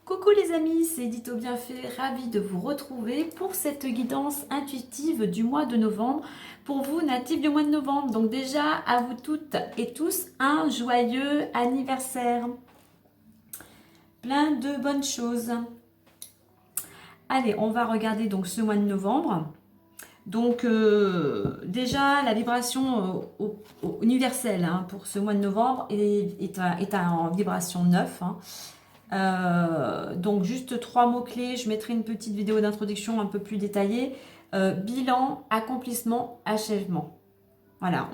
Coucou les amis, c'est Edith Bienfait, ravie de vous retrouver pour cette guidance intuitive du mois de novembre, pour vous natifs du mois de novembre. Donc déjà, à vous toutes et tous, un joyeux anniversaire. Plein de bonnes choses. Allez, on va regarder donc ce mois de novembre. Donc déjà, la vibration universelle pour ce mois de novembre est en vibration 9. Donc juste 3 mots-clés, je mettrai une petite vidéo d'introduction un peu plus détaillée. Bilan, accomplissement, achèvement. Voilà,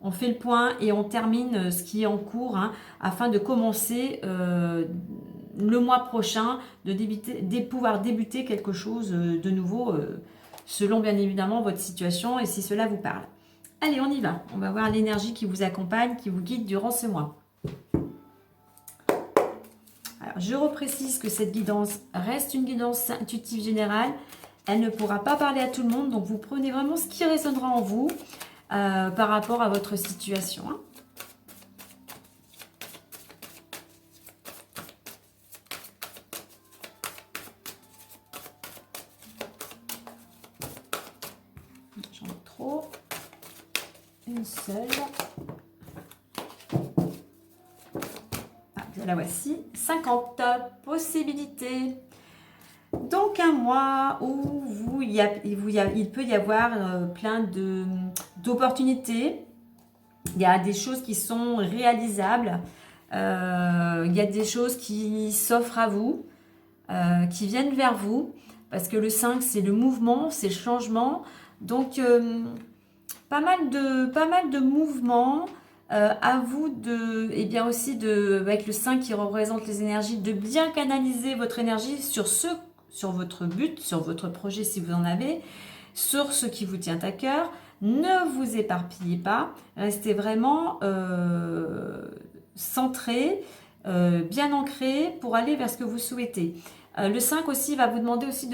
on fait le point et on termine ce qui est en cours afin de commencer le mois prochain, de pouvoir débuter quelque chose de nouveau selon bien évidemment votre situation et si cela vous parle. Allez, on y va. On va voir l'énergie qui vous accompagne, qui vous guide durant ce mois. Alors, je reprécise que cette guidance reste une guidance intuitive générale. Elle ne pourra pas parler à tout le monde, donc vous prenez vraiment ce qui résonnera en vous par rapport à votre situation. J'en ai trop. Une seule. La voici, 50 possibilités. Donc un mois où il peut y avoir plein d'opportunités. Il y a des choses qui sont réalisables. Il y a des choses qui s'offrent à vous, qui viennent vers vous. Parce que le 5, c'est le mouvement, c'est le changement. Donc pas mal de mouvements. À vous et bien aussi avec le 5 qui représente les énergies, de bien canaliser votre énergie sur votre but, sur votre projet si vous en avez, sur ce qui vous tient à cœur. Ne vous éparpillez pas, restez vraiment centré, bien ancré pour aller vers ce que vous souhaitez. Le 5 aussi va vous demander aussi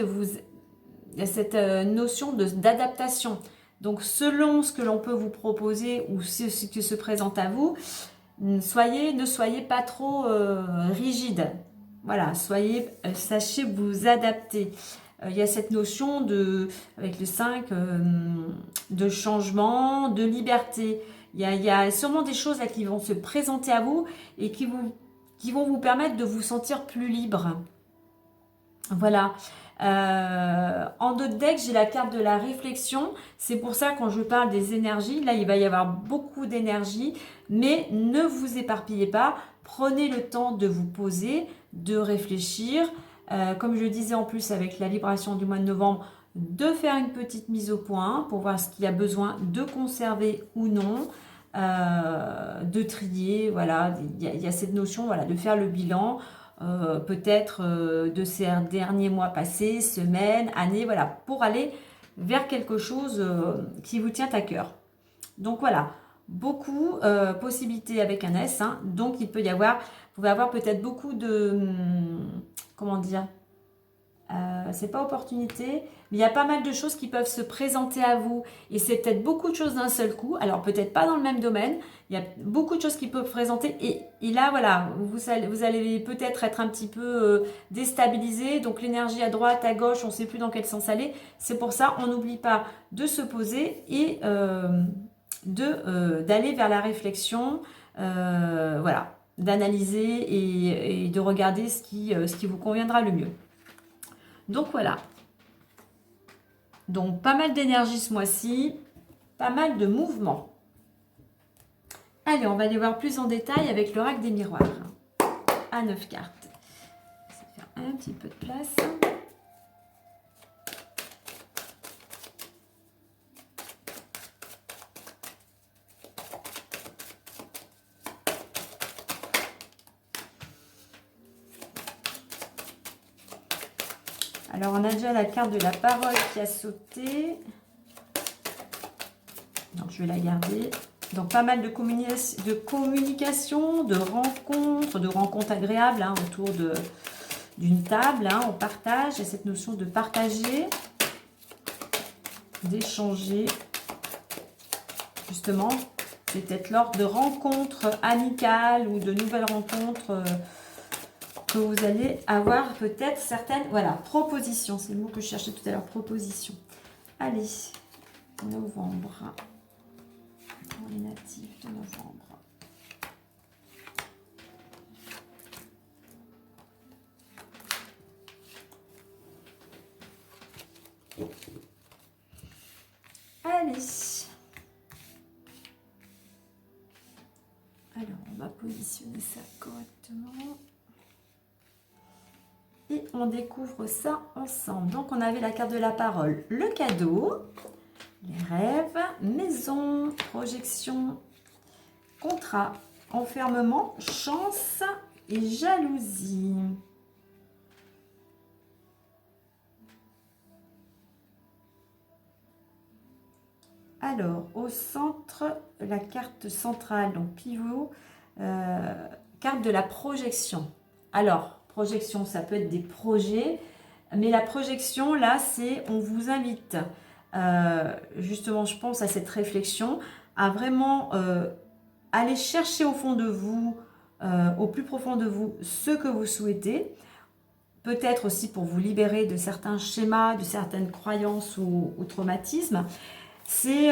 cette notion d'adaptation. Donc, selon ce que l'on peut vous proposer ou ce qui se présente à vous, ne soyez pas trop rigide. Voilà, sachez vous adapter. Il y a cette notion avec le 5, de changement, de liberté. Il y a sûrement des choses là qui vont se présenter à vous et qui vont vous permettre de vous sentir plus libre. Voilà. En dos de deck, j'ai la carte de la réflexion. C'est pour ça quand je parle des énergies, là il va y avoir beaucoup d'énergie, mais ne vous éparpillez pas. Prenez le temps de vous poser, de réfléchir. Comme je le disais en plus avec la vibration du mois de novembre, de faire une petite mise au point pour voir ce qu'il y a besoin de conserver ou non, de trier. Voilà, il y a cette notion, voilà, de faire le bilan. Peut-être de ces derniers mois passés, semaines, années, voilà, pour aller vers quelque chose qui vous tient à cœur. Donc voilà, beaucoup possibilités avec un S, donc il peut y avoir, vous pouvez avoir peut-être beaucoup de, comment dire, c'est pas opportunité, mais il y a pas mal de choses qui peuvent se présenter à vous et c'est peut-être beaucoup de choses d'un seul coup, alors peut-être pas dans le même domaine, il y a beaucoup de choses qui peuvent se présenter et là voilà, vous allez peut-être être un petit peu déstabilisé, donc l'énergie à droite, à gauche, on ne sait plus dans quel sens aller, c'est pour ça on n'oublie pas de se poser et d'aller vers la réflexion, voilà, d'analyser et de regarder ce qui vous conviendra le mieux. Donc voilà, donc pas mal d'énergie ce mois-ci, pas mal de mouvements. Allez, on va aller voir plus en détail avec l'oracle des miroirs, à 9 cartes. Ça va faire un petit peu de place. Alors, on a déjà la carte de la parole qui a sauté. Donc, je vais la garder. Donc pas mal de communication, de rencontres agréables hein, autour d'une table. Hein, on partage, il y a cette notion de partager, d'échanger. Justement, c'est peut-être lors de rencontres amicales ou de nouvelles rencontres que vous allez avoir peut-être certaines, voilà, propositions. C'est le mot que je cherchais tout à l'heure, proposition. Allez, novembre. Pour les natifs de novembre. Allez. Alors, on va positionner ça correctement. Et on découvre ça ensemble. Donc, on avait la carte de la parole, le cadeau, les rêves, maison, projection, contrat, enfermement, chance et jalousie. Alors, au centre, la carte centrale, donc pivot, carte de la projection. Alors, projection, ça peut être des projets, mais la projection, là, c'est on vous invite, justement, je pense à cette réflexion, à vraiment aller chercher au fond de vous, au plus profond de vous, ce que vous souhaitez. Peut-être aussi pour vous libérer de certains schémas, de certaines croyances ou traumatismes. C'est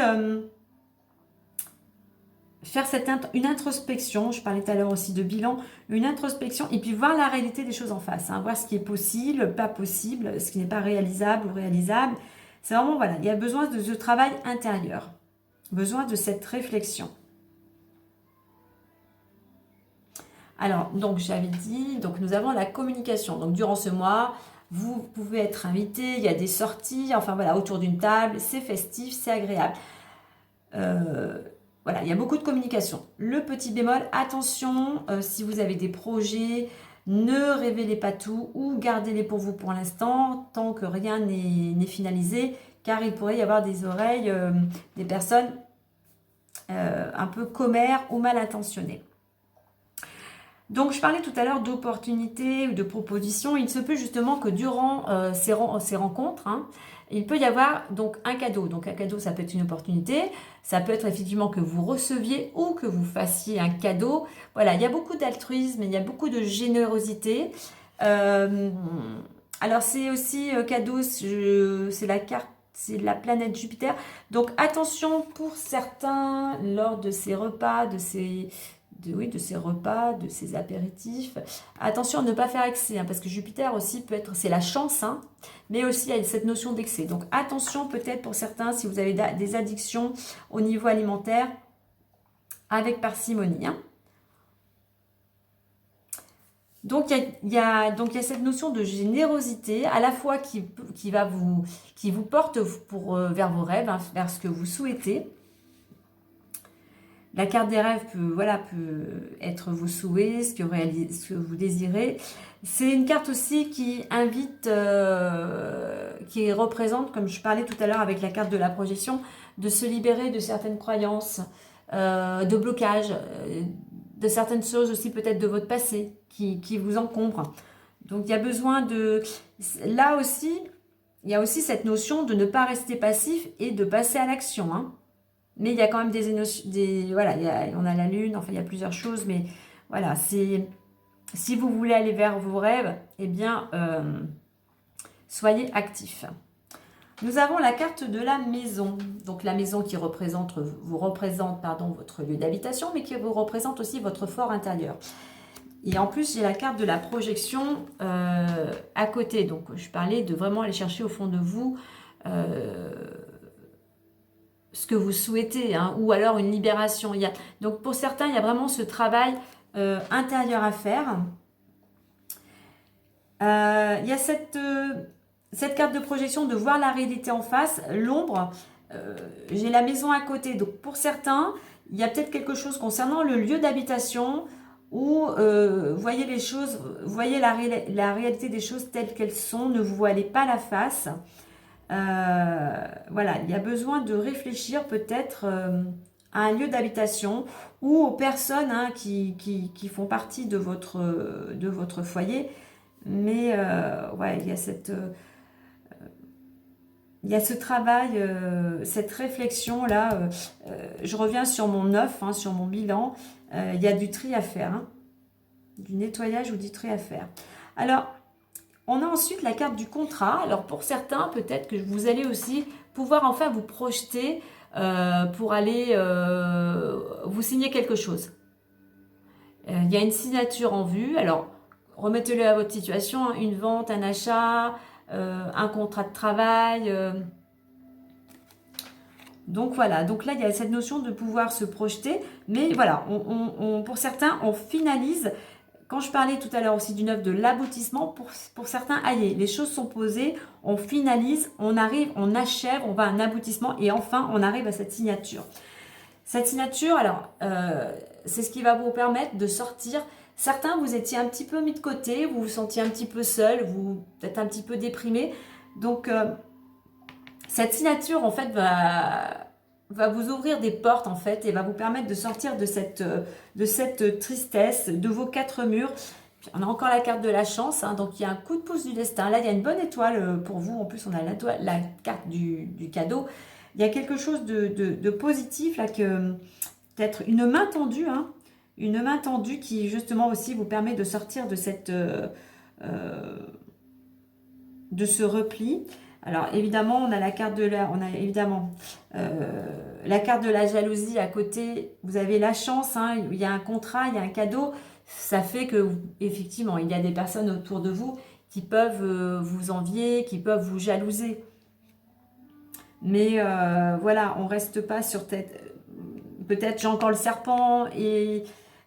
faire une introspection, je parlais tout à l'heure aussi de bilan, une introspection et puis voir la réalité des choses en face, hein, voir ce qui est possible, pas possible, ce qui n'est pas réalisable ou réalisable. C'est vraiment, voilà, il y a besoin de ce travail intérieur, besoin de cette réflexion. Alors, donc j'avais dit, donc nous avons la communication. Donc durant ce mois, vous pouvez être invité, il y a des sorties, enfin voilà, autour d'une table, c'est festif, c'est agréable. Voilà, il y a beaucoup de communication. Le petit bémol, attention, si vous avez des projets, ne révélez pas tout ou gardez-les pour vous pour l'instant, tant que rien n'est finalisé, car il pourrait y avoir des oreilles, des personnes un peu commères ou mal intentionnées. Donc, je parlais tout à l'heure d'opportunités ou de propositions. Il se peut justement que durant ces rencontres, hein, il peut y avoir donc un cadeau. Donc, un cadeau, ça peut être une opportunité. Ça peut être effectivement que vous receviez ou que vous fassiez un cadeau. Voilà, il y a beaucoup d'altruisme, il y a beaucoup de générosité. Alors, c'est aussi cadeau, c'est la carte. C'est la planète Jupiter. Donc, attention pour certains, lors de ces repas, de ces repas, de ces apéritifs. Attention à ne pas faire excès, hein, parce que Jupiter aussi peut être, c'est la chance, hein, mais aussi il y a cette notion d'excès. Donc attention peut-être pour certains, si vous avez des addictions au niveau alimentaire, avec parcimonie. Hein. Donc il y a cette notion de générosité, à la fois qui vous porte vers vos rêves, hein, vers ce que vous souhaitez. La carte des rêves peut être vos souhaits, ce que vous désirez. C'est une carte aussi qui invite, qui représente, comme je parlais tout à l'heure avec la carte de la projection, de se libérer de certaines croyances, de blocages, de certaines choses aussi peut-être de votre passé qui vous encombrent. Donc il y a besoin de... Là aussi, il y a aussi cette notion de ne pas rester passif et de passer à l'action, hein. Mais il y a quand même voilà, on a la lune, enfin il y a plusieurs choses, mais voilà, si vous voulez aller vers vos rêves, eh bien, soyez actifs. Nous avons la carte de la maison, donc la maison qui vous représente votre lieu d'habitation, mais qui vous représente aussi votre fort intérieur. Et en plus, j'ai la carte de la projection à côté, donc je parlais de vraiment aller chercher au fond de vous ce que vous souhaitez, hein, ou alors une libération. Donc pour certains, il y a vraiment ce travail intérieur à faire. Il y a cette carte de projection de voir la réalité en face, l'ombre. J'ai la maison à côté. Donc pour certains, il y a peut-être quelque chose concernant le lieu d'habitation où voyez les choses, voyez la réalité des choses telles qu'elles sont, ne vous voilez pas la face. Voilà, il y a besoin de réfléchir peut-être à un lieu d'habitation ou aux personnes hein, qui font partie de votre foyer. Mais ouais, il y a ce travail, cette réflexion-là. Je reviens sur mon 9, hein, sur mon bilan. Il y a du tri à faire, hein, du nettoyage ou du tri à faire. Alors, on a ensuite la carte du contrat. Alors, pour certains, peut-être que vous allez aussi pouvoir enfin vous projeter pour aller vous signer quelque chose. Il y a une signature en vue. Alors, remettez-le à votre situation, hein, une vente, un achat, un contrat de travail. Donc voilà, donc là il y a cette notion de pouvoir se projeter, mais voilà, pour certains on finalise. Quand je parlais tout à l'heure aussi du 9 de l'aboutissement, pour certains, allez, les choses sont posées, on finalise, on arrive, on achève, on va à un aboutissement et enfin on arrive à cette signature. Cette signature, alors, c'est ce qui va vous permettre de sortir. Certains, vous étiez un petit peu mis de côté, vous vous sentiez un petit peu seul, vous êtes un petit peu déprimé. Donc, cette signature, en fait, va vous ouvrir des portes, en fait, et va vous permettre de sortir de cette tristesse, de vos 4 murs. Puis, on a encore la carte de la chance, hein, donc il y a un coup de pouce du destin. Là, il y a une bonne étoile pour vous. En plus, on a la carte du cadeau. Il y a quelque chose de positif, là, que peut-être une main tendue, hein, une main tendue qui, justement, aussi vous permet de sortir de de ce repli. Alors évidemment, on a la carte on a évidemment la carte de la jalousie à côté. Vous avez la chance, hein, il y a un contrat, il y a un cadeau. Ça fait que effectivement, il y a des personnes autour de vous qui peuvent vous envier, qui peuvent vous jalouser. Mais voilà, on reste pas sur tête. Peut-être j'ai encore le serpent et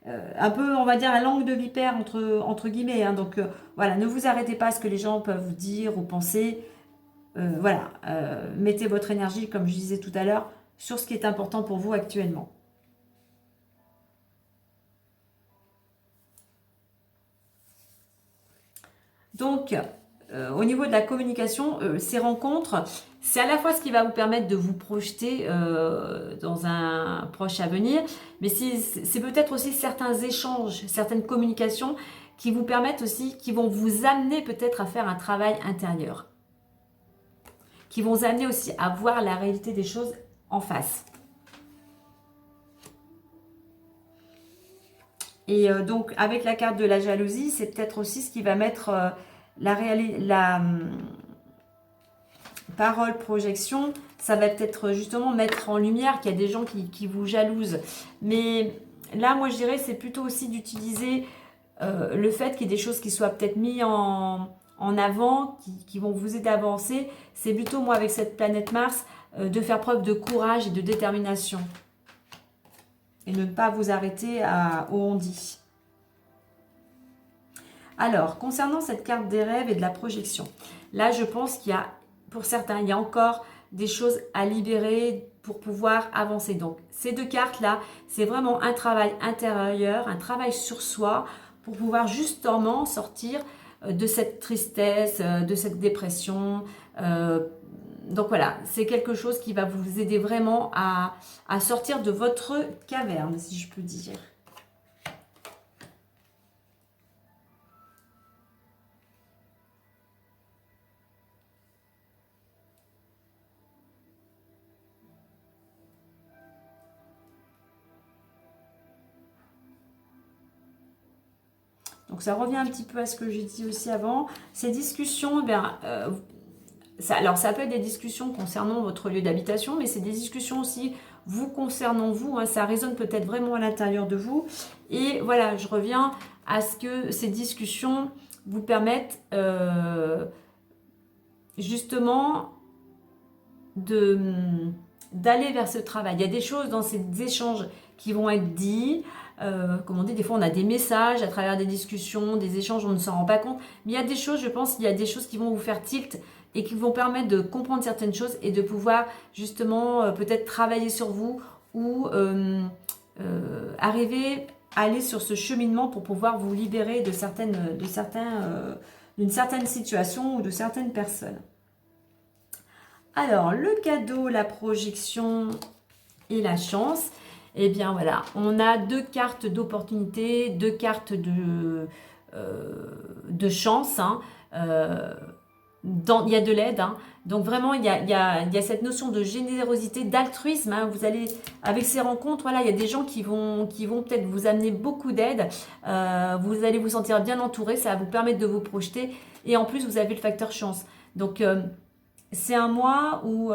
un peu, on va dire, la langue de vipère entre guillemets. Hein. Donc voilà, ne vous arrêtez pas à ce que les gens peuvent dire ou penser. Voilà, mettez votre énergie, comme je disais tout à l'heure, sur ce qui est important pour vous actuellement. Donc, au niveau de la communication, ces rencontres, c'est à la fois ce qui va vous permettre de vous projeter dans un proche avenir, mais c'est peut-être aussi certains échanges, certaines communications qui vous permettent aussi, qui vont vous amener peut-être à faire un travail intérieur, qui vont vous amener aussi à voir la réalité des choses en face. Et donc, avec la carte de la jalousie, c'est peut-être aussi ce qui va mettre la parole, projection, ça va peut-être justement mettre en lumière qu'il y a des gens qui vous jalousent. Mais là, moi, je dirais, c'est plutôt aussi d'utiliser le fait qu'il y ait des choses qui soient peut-être mises en avant, qui vont vous aider à avancer. C'est plutôt, moi, avec cette planète Mars, de faire preuve de courage et de détermination. Et de ne pas vous arrêter au on-dit. Alors, concernant cette carte des rêves et de la projection, là, je pense qu'il y a, pour certains, il y a encore des choses à libérer pour pouvoir avancer. Donc, ces deux cartes-là, c'est vraiment un travail intérieur, un travail sur soi pour pouvoir justement sortir de cette tristesse, de cette dépression. Donc voilà, c'est quelque chose qui va vous aider vraiment à sortir de votre caverne, si je peux dire. Donc ça revient un petit peu à ce que j'ai dit aussi avant. Ces discussions, alors ça peut être des discussions concernant votre lieu d'habitation, mais c'est des discussions aussi vous concernant vous. Hein, ça résonne peut-être vraiment à l'intérieur de vous. Et voilà, je reviens à ce que ces discussions vous permettent justement d'aller vers ce travail. Il y a des choses dans ces échanges qui vont être dits. Comme on dit, des fois on a des messages à travers des discussions, des échanges, on ne s'en rend pas compte. Mais il y a des choses, je pense, il y a des choses qui vont vous faire tilt et qui vont permettre de comprendre certaines choses et de pouvoir justement peut-être travailler sur vous ou arriver à aller sur ce cheminement pour pouvoir vous libérer d'une certaine situation ou de certaines personnes. Alors, le cadeau, la projection et la chance. Eh bien voilà, on a deux cartes d'opportunité, deux cartes de chance. Hein. Euh, il y a de l'aide. Hein. Donc vraiment, il y a cette notion de générosité, d'altruisme. Hein. Vous allez, avec ces rencontres, voilà, il y a des gens qui vont peut-être vous amener beaucoup d'aide. Vous allez vous sentir bien entouré, ça va vous permettre de vous projeter. Et en plus, vous avez le facteur chance. Donc, c'est un mois où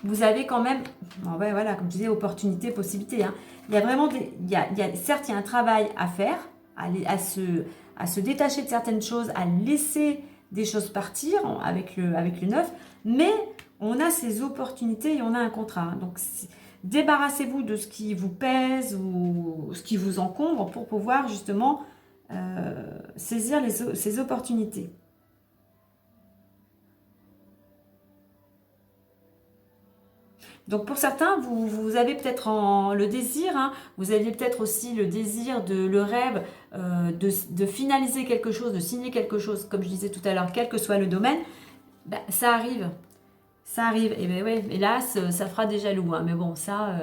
vous avez quand même, bon, ouais, voilà, comme je disais, opportunité, possibilité. Hein. Il y a vraiment certes, il y a un travail à faire, à se détacher de certaines choses, à laisser des choses partir avec le neuf, mais on a ces opportunités et on a un contrat. Hein. Donc, débarrassez-vous de ce qui vous pèse ou ce qui vous encombre pour pouvoir justement saisir ces opportunités. Donc pour certains, vous avez peut-être le désir, hein, vous aviez peut-être aussi le désir, le rêve de finaliser quelque chose, de signer quelque chose, comme je disais tout à l'heure, quel que soit le domaine, ben, ça arrive. Ça arrive. Et ben ouais, hélas, ça fera des jaloux. Hein, mais bon, ça,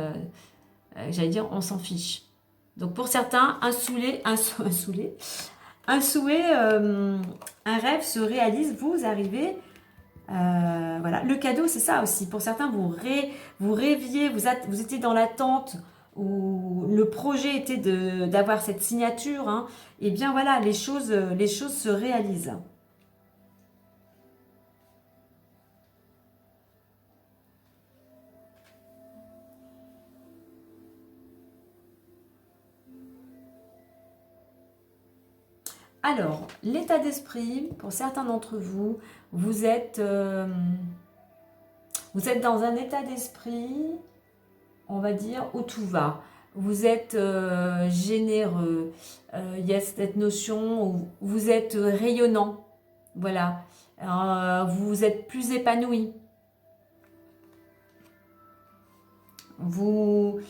j'allais dire, on s'en fiche. Donc pour certains, un souhait, un rêve se réalise, vous arrivez voilà. Le cadeau, c'est ça aussi. Pour certains, vous rêviez, vous étiez dans l'attente où le projet était d'avoir cette signature. Hein. Et bien voilà, les choses se réalisent. Alors, l'état d'esprit, pour certains d'entre vous, vous êtes, euh, vous êtes dans un état d'esprit, on va dire, où tout va. Vous êtes généreux. Il y a cette notion où vous êtes rayonnant. Voilà. Vous êtes plus épanoui. Vous,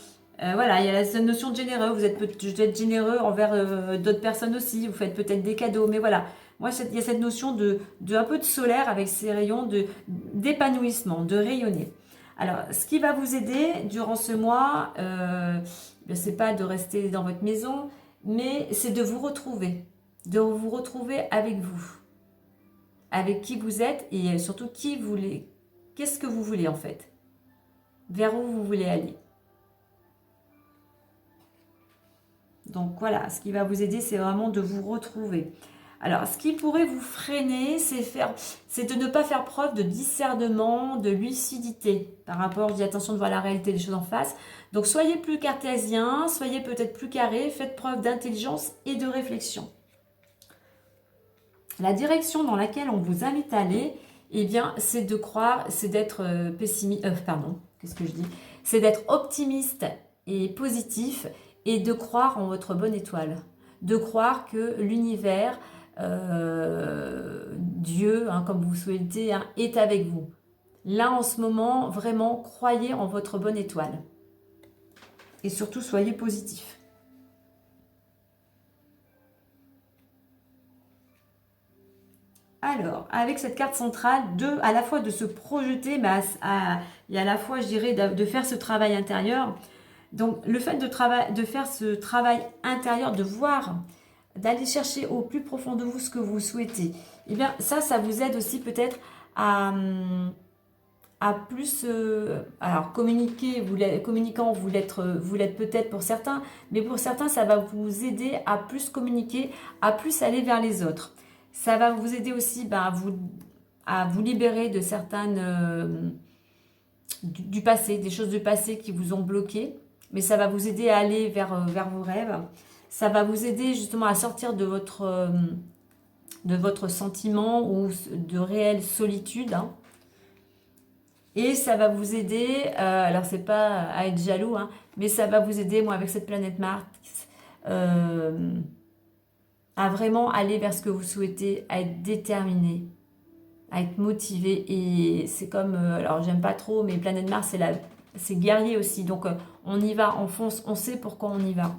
voilà, il y a cette notion de généreux. Vous êtes généreux envers d'autres personnes aussi. Vous faites peut-être des cadeaux. Mais voilà. Moi, il y a cette notion de un peu de solaire avec ces rayons d'épanouissement, de rayonner. Alors, ce qui va vous aider durant ce mois, c'est pas de rester dans votre maison, mais c'est de vous retrouver avec vous, avec qui vous êtes et surtout qu'est-ce que vous voulez en fait, vers où vous voulez aller. Donc voilà, ce qui va vous aider, c'est vraiment de vous retrouver. Alors, ce qui pourrait vous freiner, c'est de ne pas faire preuve de discernement, de lucidité par rapport, je dis attention de voir la réalité des choses en face. Donc, soyez plus cartésien, soyez peut-être plus carré, faites preuve d'intelligence et de réflexion. La direction dans laquelle on vous invite à aller, eh bien, c'est de croire, c'est d'être pessimiste, pardon, qu'est-ce que je dis? C'est d'être optimiste et positif et de croire en votre bonne étoile. De croire que l'univers, Dieu, hein, comme vous souhaitez, hein, est avec vous. Là, en ce moment, vraiment, croyez en votre bonne étoile. Et surtout, soyez positif. Alors, avec cette carte centrale, à la fois de se projeter, et à la fois, je dirais, de faire ce travail intérieur. Donc, le fait de faire ce travail intérieur, de voir, d'aller chercher au plus profond de vous ce que vous souhaitez, eh bien, ça vous aide aussi peut-être à plus... alors, communicant, vous l'êtes peut-être pour certains, mais pour certains, ça va vous aider à plus communiquer, à plus aller vers les autres. Ça va vous aider aussi à vous libérer de certaines... du passé, des choses du passé qui vous ont bloqué, mais ça va vous aider à aller vers vos rêves. Ça va vous aider justement à sortir de votre sentiment ou de réelle solitude. Hein. Et ça va vous aider, alors c'est pas à être jaloux, hein, mais ça va vous aider, moi avec cette planète Mars, euh, à vraiment aller vers ce que vous souhaitez, à être déterminé, à être motivé. Et c'est comme, alors j'aime pas trop, mais planète Mars, c'est guerrier aussi. Donc on y va, on fonce, on sait pourquoi on y va.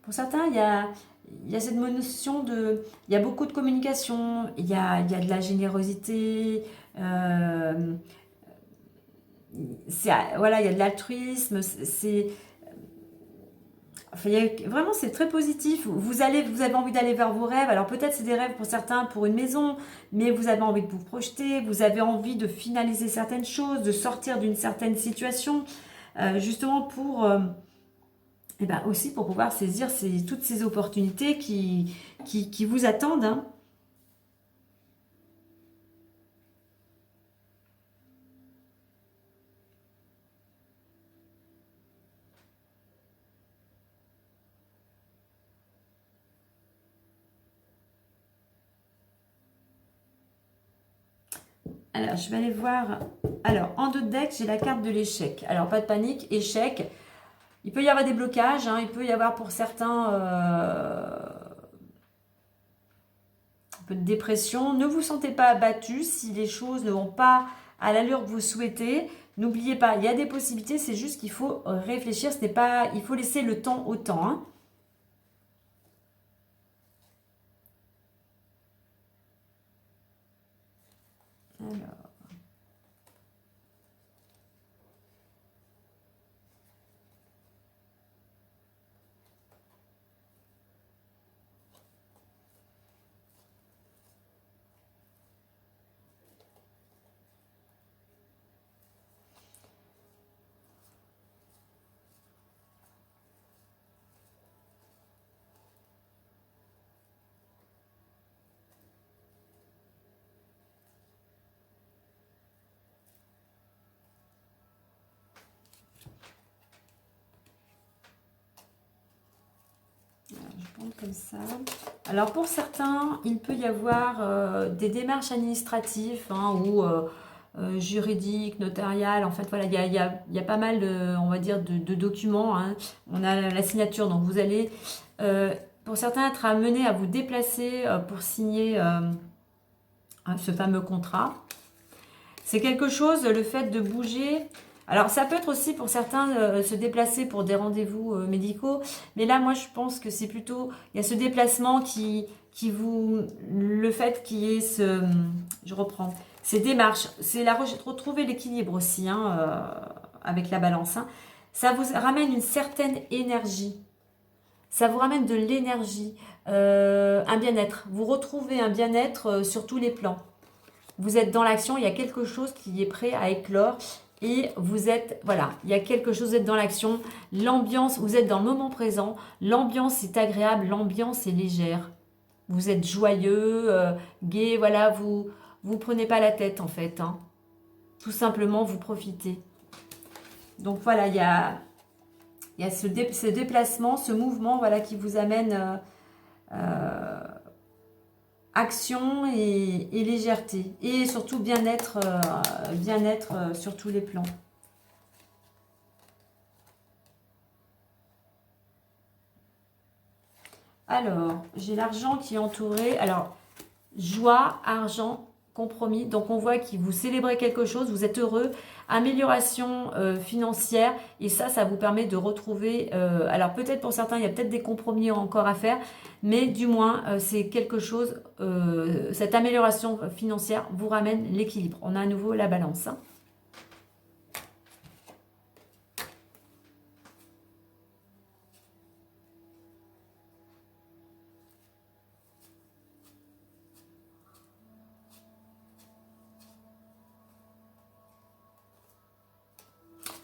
Pour certains, il y a cette notion de... Il y a beaucoup de communication, il y a de la générosité, voilà, il y a de l'altruisme, enfin, vraiment, c'est très positif. Vous avez envie d'aller vers vos rêves. Alors peut-être c'est des rêves pour certains pour une maison, mais vous avez envie de vous projeter, vous avez envie de finaliser certaines choses, de sortir d'une certaine situation, justement pour... et ben aussi pour pouvoir saisir toutes ces opportunités qui vous attendent, hein. Alors, je vais aller voir. Alors, en dos de deck, j'ai la carte de l'échec. Alors, pas de panique, échec. Il peut y avoir des blocages, hein. Il peut y avoir pour certains un peu de dépression. Ne vous sentez pas abattu si les choses ne vont pas à l'allure que vous souhaitez. N'oubliez pas, il y a des possibilités, c'est juste qu'il faut réfléchir. Ce n'est pas, il faut laisser le temps au temps, hein. Alors. Je prends comme ça. Alors pour certains, il peut y avoir des démarches administratives, hein, ou juridiques, notariales. En fait, voilà, il y a pas mal de, on va dire, de documents, hein. On a la signature, donc vous allez, pour certains, être amenés à vous déplacer pour signer ce fameux contrat. C'est quelque chose, le fait de bouger. Alors, ça peut être aussi pour certains se déplacer pour des rendez-vous médicaux. Mais là, moi, je pense que c'est plutôt... Il y a ce déplacement qui vous... Le fait qu'il y ait ce... Je reprends. Ces démarches. C'est retrouver l'équilibre aussi, hein, avec la balance, hein. Ça vous ramène une certaine énergie. Ça vous ramène de l'énergie, un bien-être. Vous retrouvez un bien-être sur tous les plans. Vous êtes dans l'action, il y a quelque chose qui est prêt à éclore et vous êtes, voilà, il y a quelque chose, vous êtes dans l'action, l'ambiance, vous êtes dans le moment présent, l'ambiance est agréable, l'ambiance est légère. Vous êtes joyeux, gai, voilà, vous prenez pas la tête en fait, hein. Tout simplement, vous profitez. Donc voilà, il y a ce déplacement, ce mouvement, voilà, qui vous amène action et légèreté. Et surtout bien-être sur tous les plans. Alors, j'ai l'argent qui est entouré. Alors, joie, argent, compromis. Donc, on voit que vous célébrez quelque chose, vous êtes heureux. Amélioration financière. Et ça vous permet de retrouver... alors, peut-être pour certains, il y a peut-être des compromis encore à faire. Mais du moins, c'est quelque chose... cette amélioration financière vous ramène l'équilibre. On a à nouveau la balance, hein.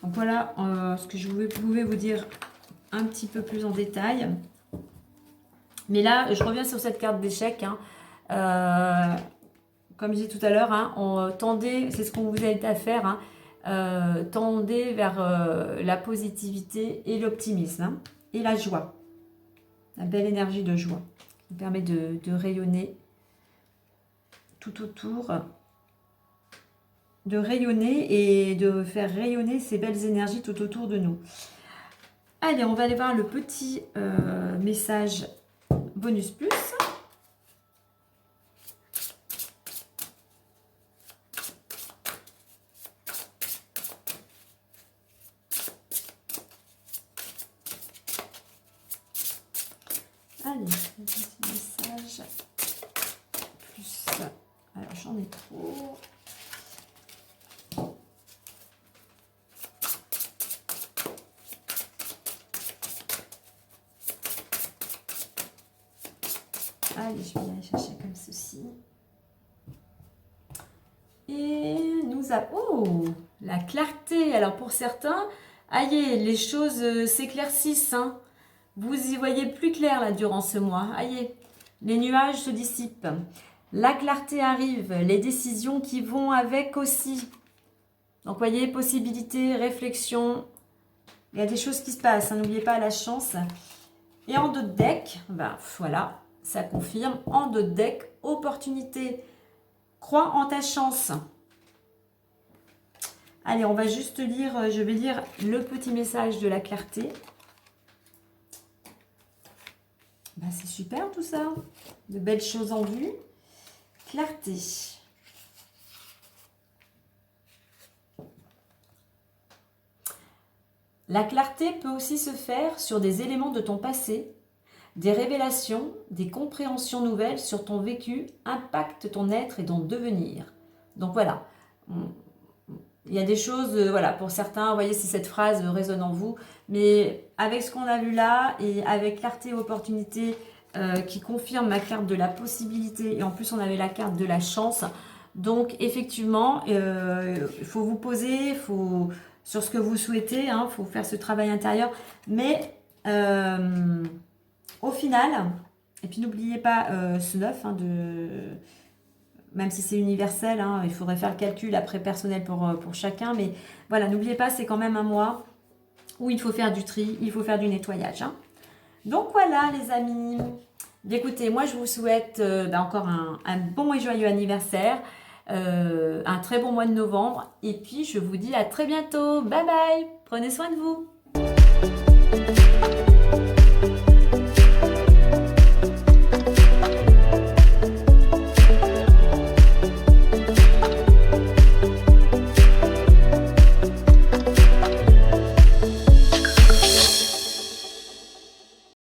Donc voilà ce que je pouvais vous dire un petit peu plus en détail. Mais là, je reviens sur cette carte d'échec, hein. Comme je disais tout à l'heure, hein, tendez, c'est ce qu'on vous aide à faire, hein, tendez vers la positivité et l'optimisme, hein, et la joie. La belle énergie de joie qui permet de rayonner tout autour, de rayonner et de faire rayonner ces belles énergies tout autour de nous. Allez, on va aller voir le petit message bonus plus. Allez, un petit message. Plus. Alors, j'en ai trop. Allez, je vais aller chercher comme ceci. Et nous avons... Oh, la clarté. Alors, pour certains, aïe, les choses s'éclaircissent. Hein. Vous y voyez plus clair là durant ce mois. Aïe, les nuages se dissipent. La clarté arrive. Les décisions qui vont avec aussi. Donc, voyez, possibilité, réflexion. Il y a des choses qui se passent. Hein, n'oubliez pas la chance. Et en dos de deck, ben, voilà, ça confirme. En dos de deck, opportunité. Crois en ta chance. Allez, on va juste lire, je vais lire le petit message de la clarté. Ben, c'est super tout ça. De belles choses en vue. Clarté. La clarté peut aussi se faire sur des éléments de ton passé. Des révélations, des compréhensions nouvelles sur ton vécu impactent ton être et ton devenir. Donc voilà, il y a des choses, voilà, pour certains, vous voyez si cette phrase résonne en vous, mais avec ce qu'on a vu là et avec clarté et opportunité qui confirme ma carte de la possibilité et en plus on avait la carte de la chance. Donc effectivement, il faut vous poser, sur ce que vous souhaitez, il faut faire ce travail intérieur, mais au final, et puis n'oubliez pas ce 9, même si c'est universel, il faudrait faire le calcul après personnel pour chacun, mais voilà, n'oubliez pas, c'est quand même un mois où il faut faire du tri, il faut faire du nettoyage. Donc voilà les amis, écoutez, moi je vous souhaite encore un bon et joyeux anniversaire, un très bon mois de novembre, et puis je vous dis à très bientôt, bye bye, prenez soin de vous.